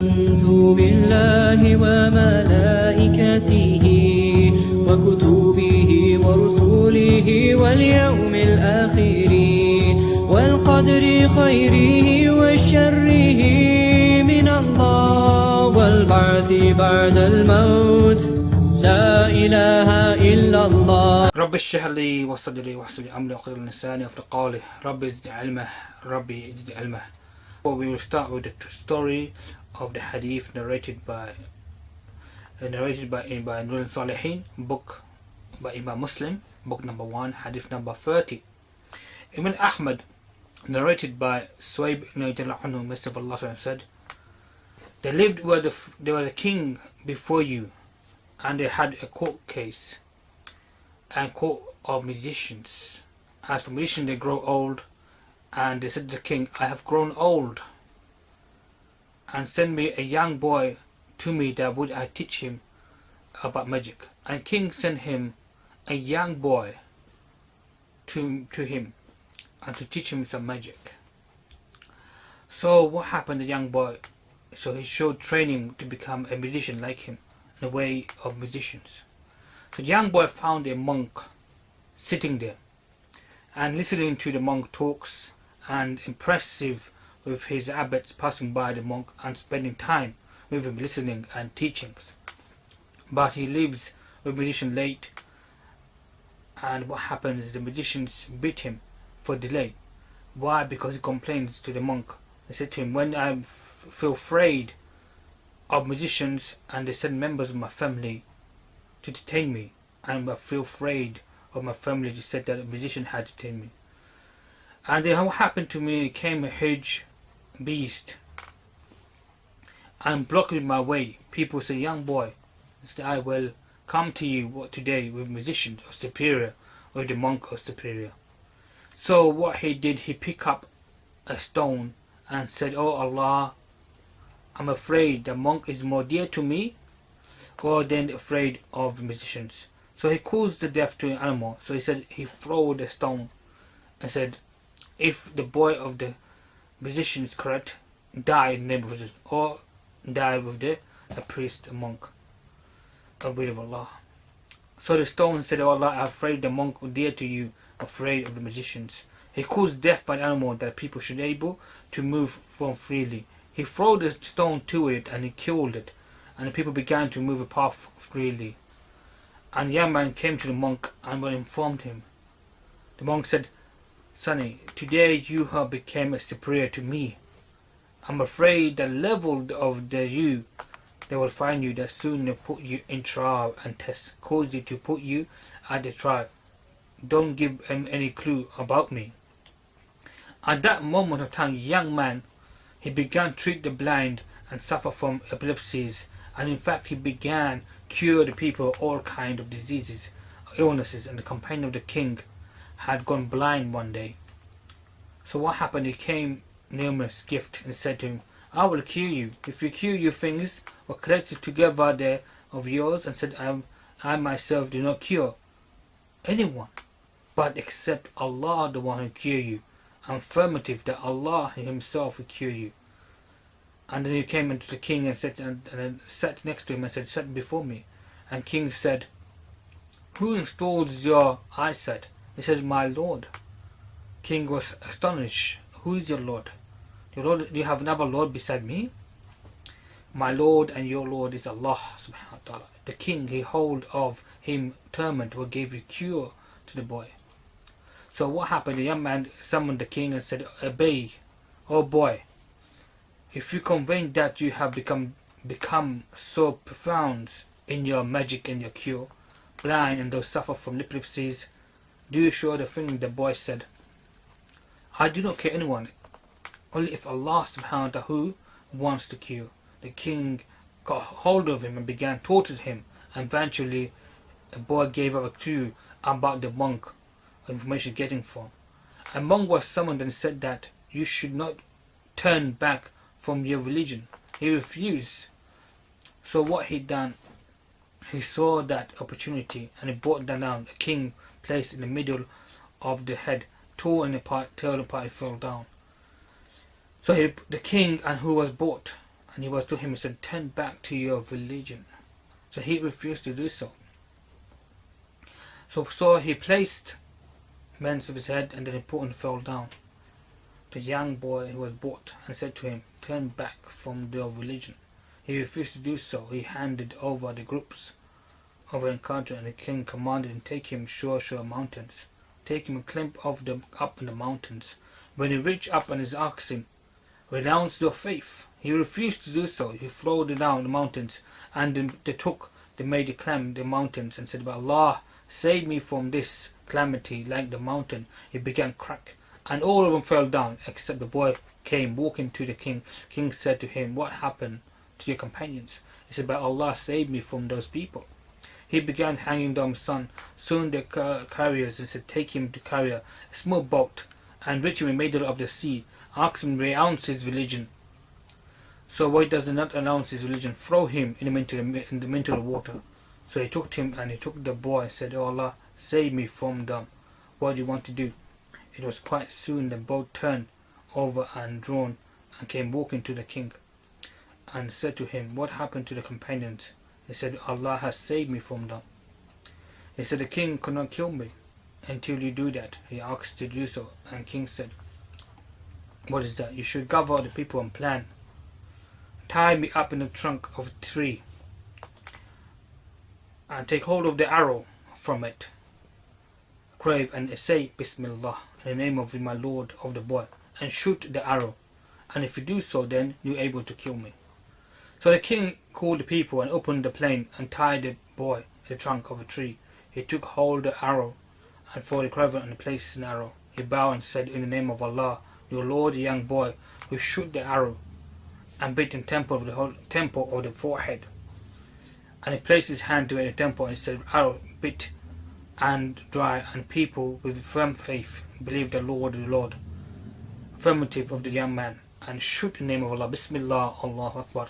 آمنت بالله وملائكته وكتبه ورسله واليوم الآخر والقدر خيره وشره من الله والبعث بعد الموت لا إله إلا الله. رب اشرح لي وصدري ويسر لي أمري واحلل لساني يفقهوا قولي رب زدني علما ربي زدني علما. We will start with the story of the hadith narrated by Nur Salihin, book by Imam Muslim, book number 1, hadith number 30. Ibn Ahmad, narrated by Suwaib anhu, Messenger of Allah said, there was a king before you, and they had a court case and court of musicians. As for musicians, they grow old, and they said to the king, I have grown old, and send me a young boy to me that would I teach him about magic. And king sent him a young boy to him and to teach him some magic. So what happened, the young boy, so he showed training to become a musician like him, in the way of musicians. So the young boy found a monk sitting there and listening to the monk talks, and impressive with his abbots passing by the monk and spending time with him listening and teachings. But he leaves with musician late, and what happens is the magicians beat him for delay. Why? Because he complains to the monk. They said to him, when I feel afraid of magicians and they send members of my family to detain me, and I feel afraid of my family, they said that a musician had detained me. And then what happened to me, it came a huge beast and blocking my way. People say, young boy, I will come to you today with musicians or superior, or the monk or superior. So what he did, he picked up a stone and said, oh Allah, I'm afraid the monk is more dear to me or than afraid of musicians. So he caused the death to an animal. So he said he threw the stone and said, if the boy of the musician is correct, die in the name of musician, or die with a priest, a monk, a will of Allah. So the stone said, oh Allah, I'm afraid the monk dear to you, afraid of the magicians. He caused death by the animal that people should be able to move from freely. He threw the stone to it and he killed it, and the people began to move apart freely. And the young man came to the monk and informed him. The monk said, Sonny, today you have become a superior to me. I'm afraid the level of they will find you that soon they put you in trial and test, cause you to put you at the trial. Don't give him any clue about me. At that moment of time, young man, he began to treat the blind and suffer from epilepsies, and in fact he began cure the people of all kind of diseases, illnesses. And the companion of the king had gone blind one day. So what happened? He came numerous gift and said to him, I will cure you. If you cure your things were collected together there of yours, and said, I myself do not cure anyone, but except Allah, the one who cure you. I'm affirmative that Allah himself will cure you. And then he came into the king and said, and sat next to him and said, sit before me. And king said, who restores your eyesight? He said, my Lord. King was astonished. Who is your Lord? Your Lord, do you have another Lord beside me? My Lord and your Lord is Allah subhanahu wa ta'ala. The king, he hold of him torment will give you cure to the boy. So what happened? The young man summoned the king and said, obey, oh boy. If you convey that you have become so profound in your magic and your cure, blind and those suffer from epilepsies, do you show the thing? The boy said, I do not care anyone, only if Allah subhanahu wa ta'ala who wants to cure. The king got hold of him and began torturing him, and eventually the boy gave up a clue about the monk information getting from. A monk was summoned and said that you should not turn back from your religion. He refused. So what he done, he saw that opportunity and he brought that down. A king placed in the middle of the head, tore in apart, tail apart, fell down. So the king and who was brought And he was to him, he said, turn back to your religion. So he refused to do so. So he placed hands of his head, and then he put and fell down. The young boy who was brought and said to him, turn back from your religion. He refused to do so. He handed over the groups of an encounter, and the king commanded him, take him Shur mountains. Take him and climb of them up in the mountains. When he reached up and he asked him, renounce your faith. He refused to do so. He flowed down the mountains, and they made him climb the mountains and said, by Allah, save me from this calamity. Like the mountain, it began crack, and all of them fell down except the boy came walking to the king. King said to him, what happened to your companions? He said, by Allah, save me from those people. He began hanging down his son. Soon the carriers said, take him to carry a small boat and reach him in the middle of the sea. Ask him to renounce his religion. So why does he not announce his religion? Throw him in the middle of water. So he took him, and he took the boy and said, oh Allah, save me from them. What do you want to do? It was quite soon the boat turned over and drawn and came walking to the king and said to him, what happened to the companions? He said, Allah has saved me from them. He said, the king could not kill me until you do that. He asked to do so, and king said, what is that? You should gather the people and plan. Tie me up in the trunk of a tree and take hold of the arrow from it. Crave and say Bismillah in the name of my Lord of the boy, and shoot the arrow. And if you do so, then you're able to kill me. So the king called the people and opened the plain and tied the boy in the trunk of a tree. He took hold of the arrow and for the quiver and placed an arrow. He bowed and said, in the name of Allah, your Lord, the young boy who shoot the arrow and bit in temple of the forehead. And he placed his hand to the temple and said, arrow bit and dry, and people with firm faith believed the Lord, affirmative of the young man, and shoot in the name of Allah, Bismillah, Allahu Akbar,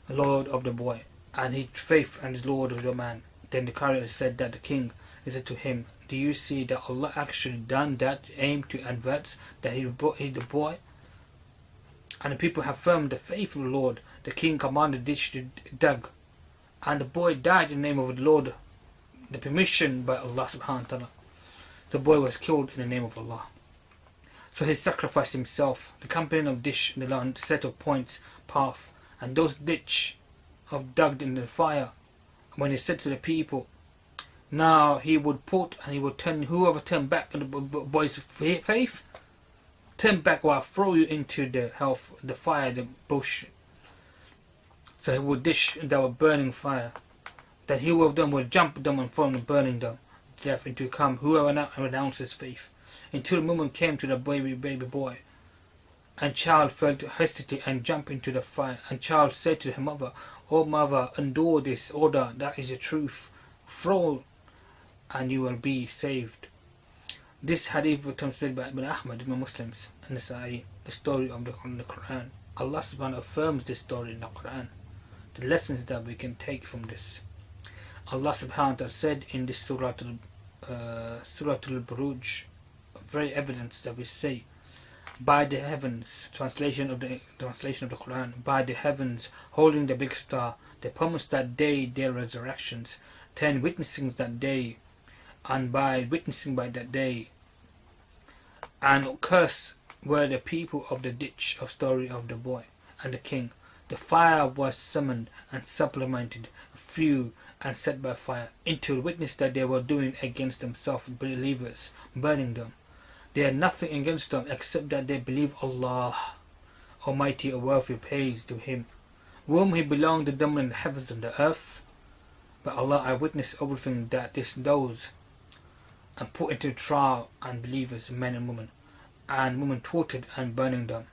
the Lord of the boy, and he faith and his Lord of the man. Then the courier said that the king said to him, do you see that Allah actually done that aim to advert that he the boy? And the people have firmed the faith of the Lord. The king commanded ditch to dug, and the boy died in the name of the Lord, the permission by Allah subhanahu wa ta'ala. The boy was killed in the name of Allah. So he sacrificed himself. The company of dish in the land set of points, path, and those ditch of dug in the fire. When he said to the people, now he would put and he would turn whoever turned back in the boy's faith, turn back or I'll throw you into the hell, the fire, the bush. So he would dish that were burning fire. That he of them would jump them and fall and burning them, death into come whoever renounces faith. Until the moment came to the baby boy, and child felt hesitate and jump into the fire. And child said to her mother, "Oh mother, endure this order. That is the truth. Throw, and you will be saved." This hadith was translated by Ibn Ahmad, Ibn Muslims, and the story of the Quran. Allah subhanahu wa ta'ala affirms this story in the Quran. The lessons that we can take from this. Allah subhanahu wa ta'ala said in this Surah Al-Buruj, very evidence that we say, by the heavens, translation of the Quran, by the heavens holding the big star, they promised that day their resurrections, 10 witnessing that day, and by witnessing by that day, and curse were the people of the ditch of story of the boy and the king. The fire was summoned and supplemented, few and set by fire, into witness that they were doing against themselves believers, burning them. They had nothing against them except that they believe Allah Almighty, a worthy praise to Him, whom He belonged to them in the heavens and the earth. But Allah, I witness everything that this knows, and put into trial unbelievers, men and women tortured and burning them.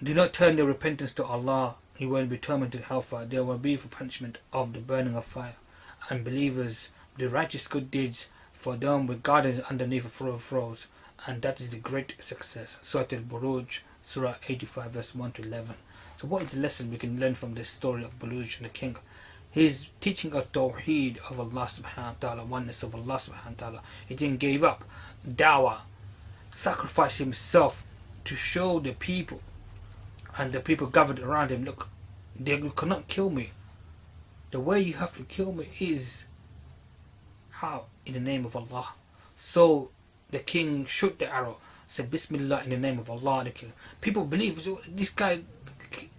Do not turn their repentance to Allah, He will be tormented in hellfire. There will be for punishment of the burning of fire. And believers, the righteous good deeds for them with gardens underneath a floor of rose, and that is the great success. Surah Al-Buruj, Surah 85, verse 1 to 11. So what is the lesson we can learn from this story of Buruj and the king? He's teaching a tawheed of Allah subhanahu wa ta'ala, oneness of Allah subhanahu wa ta'ala. He didn't give up dawah, sacrifice himself to show the people And the people gathered around him. Look, you cannot kill me. The way you have to kill me is how? In the name of Allah. So the king shot the arrow, said Bismillah in the name of Allah. The king. People believe this guy,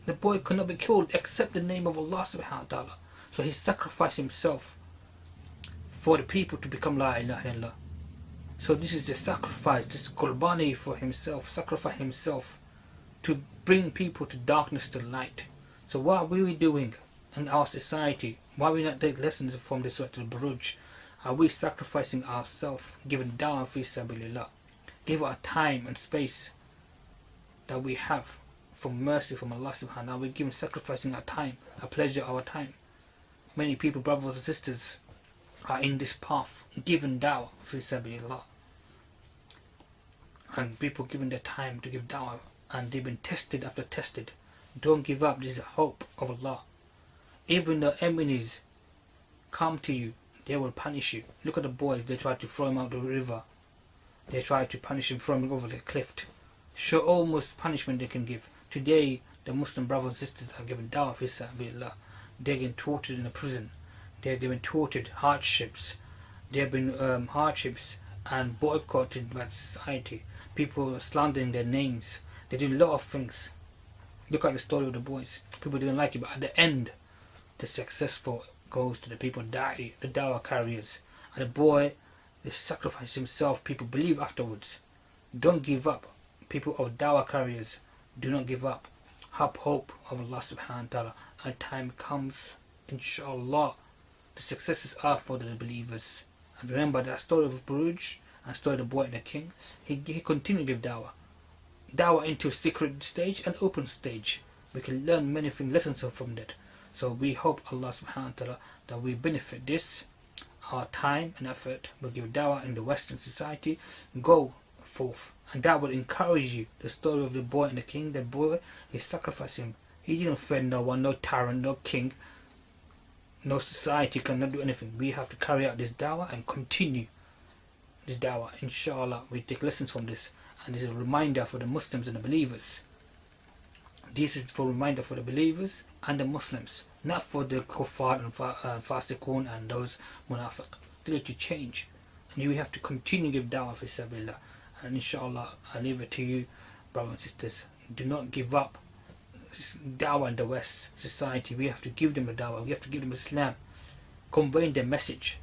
the boy, cannot be killed except the name of Allah subhanahu wa ta'ala. So he sacrificed himself for the people to become La ilaha illallah. So this is the sacrifice, this qurbani for himself, sacrifice himself to bring people to darkness to light. So what are we doing in our society? Why are we not take lessons from the Surah Al-Buruj? Are we sacrificing ourselves, giving dawah fi sabilillah, give our time and space that we have for mercy from Allah subhanahu wa ta'ala? We're giving, sacrificing our time, our pleasure, our time. Many people, brothers and sisters, are in this path, giving dawah fi sabilillah. And people giving their time to give dawah, and they've been tested after tested. Don't give up, this is the hope of Allah. Even the enemies come to you, they will punish you. Look at the boys, they try to throw him out the river. They try to punish him, throw him over the cliff. Show almost punishment they can give. Today, the Muslim brothers and sisters are given dawah fi sabilillah. They're getting tortured in a prison. They're given tortured, hardships. There have been hardships and boycotted by society. People are slandering their names. They do a lot of things. Look at the story of the boys. People didn't like it, but at the end, the successful goes to the people die, the dawah carriers. And the boy, they sacrifice himself. People believe afterwards. Don't give up. People of dawah carriers, do not give up. Have hope of Allah subhanahu wa ta'ala. And time comes, inshallah, the successes are for the believers. And remember that story of Buruj and story of the boy and the king. He continued to give dawah. Dawah into secret stage and open stage. We can learn many things, lessons from that. So we hope Allah subhanahu wa ta'ala that we benefit this, our time and effort. We give dawah in the Western society. Go forth. And that will encourage you. The story of the boy and the king. The boy, he sacrificed him. He didn't fear no one, no tyrant, no king. No society cannot do anything. We have to carry out this dawah and continue this dawah. Inshallah, we take lessons from this. And this is a reminder for the Muslims and the believers. This is for a reminder for the believers and the Muslims, not for the kuffar and fasiqun and those munafiq. They need to change, and you have to continue to give dawah fi sabilillah. And inshallah, I leave it to you, brothers and sisters. Do not give up. This dawah in the West society, we have to give them the dawah. We have to give them Islam, conveying the message.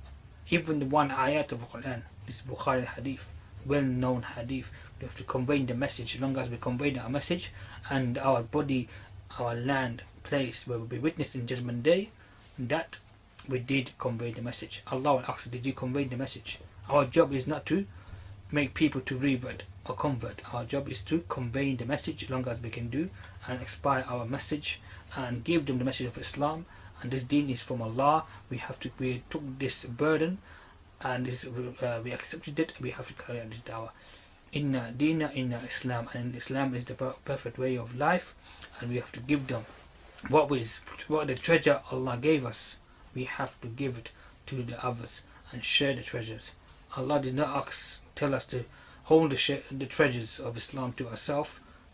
Even the one ayat of the Quran, this Bukhari hadith, well-known hadith. We have to convey the message. As long as we convey our message, and our body, our land, place where we'll be witnessed in Judgment Day, that we did convey the message. Allah will ask, did you convey the message? Our job is not to make people to revert or convert. Our job is to convey the message as long as we can do, and expire our message and give them the message of Islam. And this deen is from Allah. We took this burden, and we accepted it. We have to carry out this dawah. Inna Dina Inna Islam, and Islam is the perfect way of life, and we have to give them what the treasure Allah gave us. We have to give it to the others and share the treasures. Allah did not tell us to hold the treasures of Islam to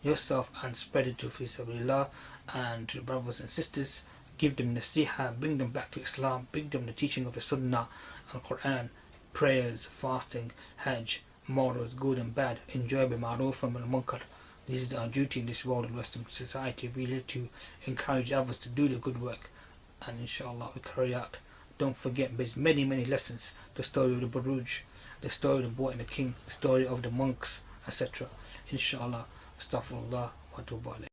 yourself, and spread it to fi sabilillah and to brothers and sisters. Give them nasiha, bring them back to Islam, bring them the teaching of the Sunnah and Quran, prayers, fasting, Hajj, morals, good and bad, enjoyable, ma'ruf and munkar. This is our duty in this world of Western society. We need to encourage others to do the good work, and inshallah we carry out. Don't forget, there's many lessons. The story of the Buruj, the story of the boy and the king, the story of the monks, etc. Inshallah, astaghfirullah wa tubu alayh.